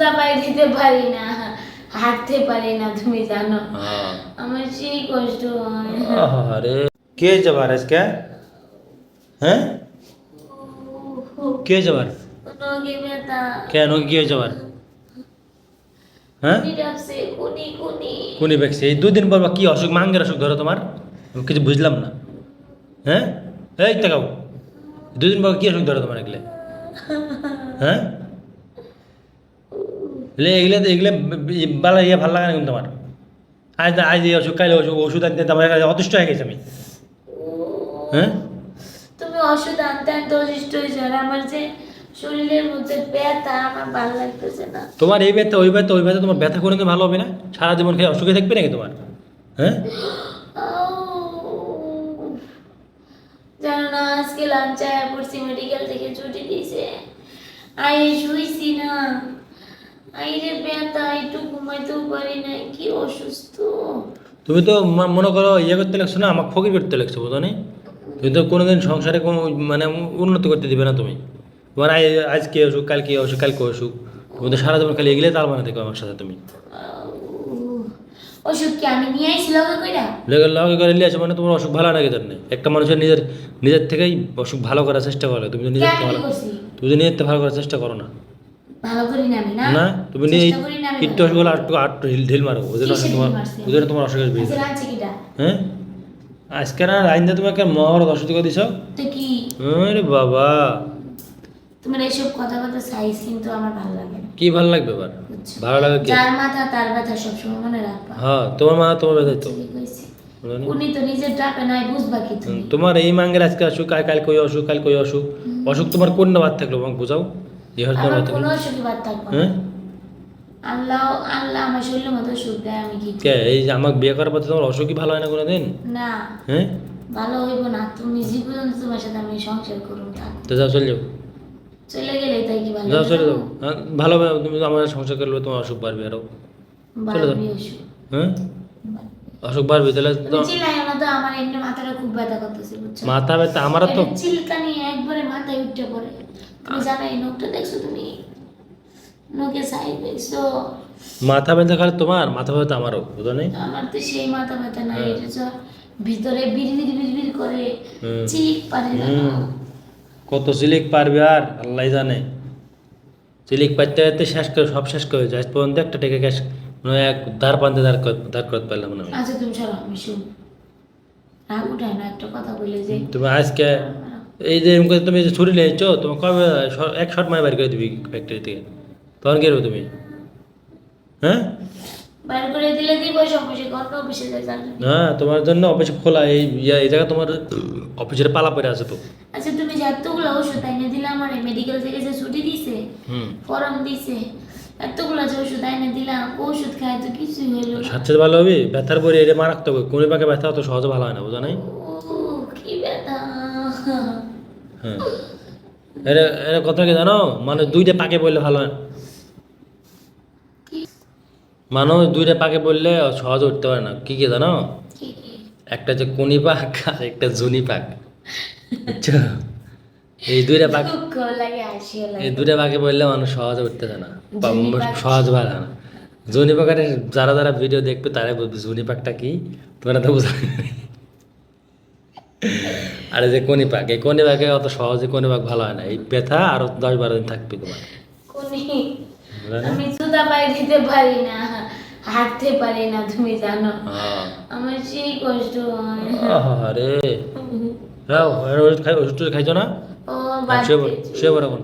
জুতা পায়ে দিতে পারি না, হাঁটতে পারি না, তুমি জানো আমার সেই কষ্ট হয়। আরে কে যাবার আজকে? হ্যাঁ কে যাবার? নগে ব্যথা। কেন কি হয়েছে আবার? হ্যাঁ কুনি ডাকছে, কুনি কুনি। কোনি ব্যাগছে এই দুদিন পর বা কি অসুখ, মাঙ্গের অসুখ ধরো তোমার? আমি কিছু বুঝলাম না। হ্যাঁ এই তাকাও, দুদিন পর কি অসুখ ধরো তোমার এগুলো? হ্যাঁ এগুলো এগুলো বালা ইয়ে ভালো লাগে না কিন্তু তোমার। আজ এই অসুখ, কাইলে অসুখ, ওষুধ আনতে আমার অতিষ্ঠ হয়ে গেছে আমি। হ্যাঁ তুমি ওষুধ আনতে আনতে অসুস্থ হয়েছে, আর আমার যে শরীরের মধ্যে ব্যথা, আমার ভালো লাগতেছে না। তোমার এই ব্যথা ওই ব্যথা, ওই ব্যথা তোমার ব্যথা করে ভালো হবে না? সারা জীবন খেয়ে অসুখে থাকবে নাকি তোমার? হ্যাঁ জানো না, আজকে লাঞ্চ আয়া পড়ছি, মেডিকেল থেকে ছুটি দিয়েছে, আই শুইছি না, আইরে ব্যথা, একটু ঘুমাইতেও পারি না, কি অসুস্থ। তুমি তো মনে করো ইয়ে করতে লাগছো না, আমাকে ফকির করতে লাগছো, বুঝো নি? তুমি তো কোনোদিন সংসারে কোনো মানে উন্নতি করতে দিবে না তুমি। তোমার আজকে অসুখ, কালকে অসুখ, কালকে অসুখ, তুমি তো সারা জীবন খালি এগুলো তাল বানাতে আমার সাথে তুমি। ওষুধ কি আমি নিয়ে আইছি লগে কইরা? লেগে লগে করে নিয়ে আসো মানে তোমার অসুখ ভালো না কি জন্য? একটা মানুষের নিজের নিজের থেকেই অসুখ ভালো করার চেষ্টা করে, তুমি তো নিজের কেন ভালো, কি করছি? তুমি তো নিজের থেকে ভালো করার চেষ্টা করো না। ভালো করি না আমি, না না তুমি নিয়ে চেষ্টা করি না আমি একটু ভালো অসুখ হলে আটটু আটটু ঢিল মারো, ওদের কিসের তোমার, ঢিল মারছি? ওদের তোমার অসুখের বেশি। আজকে লাঞ্চে কিটা? হ্যাঁ আজকে না আইন্দা তোমাকে মহাভারত অসুখ করে দিছ। তো কি আরে বাবা, তোমার এইসব কথা কথা সাইজ কিন্তু আমার ভালো লাগে না, কি ভালো লাগবে এবার? বুঝছো? ভালো লাগে কি? যার মাথা তার ব্যথা সবসময় মনে রাখবা। হ্যাঁ তোমার মা তোমার ব্যথাই তো। ঠিকই কইছি। বুঝলে নি? উনি তো নিজের ডাকে নাই, বুঝবা কি তুমি? তোমার এই মাঙ্গের আজকে অসুখ, কাল কই অসুখ, কাল কই অসুখ, অসুখ তোমার কোন না বাদ থাকলো আমাকে বোঝাও। এই হয়তো আমার বাদ কোনো থাকলো। অসুখই বাদ থাকবো না। হ্যাঁ আল্লাহ আল্লাহ আমার শরীরের মতো সুখ দেয়, আমি কি কে এই যে আমাকে বিয়ে করার পর তোমার অসুখই ভালো হয় না কোনোদিন? না হ্যাঁ ভালো হইব না, তুমি জীবন তোমার সাথে আমি সংসার করুন, থাক। তো যাও চলে যাও, চলে গেলে তাই কি ভালো যাও হয়ে চলে যাবো? যাও। হ্যাঁ, ভালো হবে, তুমি আমার সংসার করলে তোমার অসুখ বাড়বে আরো। চলে যাও। বাড়বি অসুখ, হ্যাঁ বাড়বি। অসুখ বাড়বে তাহলে তো। তুমি চিল্লাইও না তো, আমার এমনি মাথাটা খুব ব্যথা করতেছে, বুঝছো? মাথা ব্যথা আমারও তো। এটা চিলকানি একবারে মাথায় উঠে পড়ে। তুমি জানো এই নখটা দেখছো তুমি? নখে সাইড দেখছো? মাথা ব্যথা খালি তোমার, মাথা ব্যথা আমারও, বুঝো নেই? আমার তো সেই মাথা ব্যথা নাই, হ্যাঁ। এটা তো ভিতরে বিড়বিড় বিড়বিড় করে, হুম। চিলিক পারে না। কত সিলিক পারবে আর আল্লাহ জানে। সিলিক পাইতে পাইতে শেষ করে সব শেষ করে যায়, আজ পর্যন্ত একটা টেকে গ্যাস মানে এক ধার পান্তে দাঁড় করতে পারলাম না আমি। আচ্ছা তুমি সরো, আমি শুন, রাগ উঠায় না, একটা কথা বলে যে তুমি আজকে এই যে এরকম করে তুমি যে ছুরি নিয়েছো, তোমার কবে এক শট মারে বাইর করে দিবি ফ্যাক্টরি থেকে, তখন কি করবে তুমি? হ্যাঁ বাইর করে দিলে দিব, সমস্যা অন্য অফিসে যাই জানি। হ্যাঁ তোমার জন্য অফিস খোলা, এই এই জায়গা তোমার অফিসের পালা পড়ে আছে তো। আচ্ছা তুমি যে এতগুলো ওষুধ এনে দিলে আমার, মেডিকেল থেকে যে ছুটি দিছে, হুম ফর্ম দিছে, এতগুলো যে ওষুধ এনে দিলাম, ওষুধ খায় তো কিছুই হইলো না। স্বাস্থ্য ভালো হবে, ব্যথার পরে এটা মারাত্মক হবে, কোন পাকে ব্যথা অত সহজে ভালো হয় না, বুঝো নাই? ও কি ব্যথা। হ্যাঁ এটা এটা কথা কি জানো, মানে দুইটা পাকে বললে ভালো হয় না। কি মানুষ দুইটা পাকে বললে সহজে উঠতে পারে না, কি কি জানো? কি কি? একটা যে কুনি পাক আর একটা জুনি পাক, বুঝছো? এই দুইটা পাক, দুঃখ লাগে, হাসিও এই লাগে। দুইটা পাকে বললে মানুষ সহজে উঠতে চায় না, জুনি পাক সহজ ভালো হয় না। জুনি পাকের যারা যারা ভিডিও দেখবে তারাই বলবে জুনি পাকটা কি, তোমরা তো বুঝা। আর এই যে কনি পাক, এই কনি পাকে অত সহজে কনি পাক ভালো হয় না, এই ব্যথা আরো 10-12 দিন থাকবে তোমার। কোনি, বুঝলে না? আমি জুতা পায়ে দিতে পারি না, হাঁটতে পারি না, তুমি জানো হ্যাঁ আমার সেই কষ্ট হয়। আরে যাও ওষুধ খাইছো না? ও বাদ শুয়ে দিয়েছি। শুয়ে পড়ো এখন।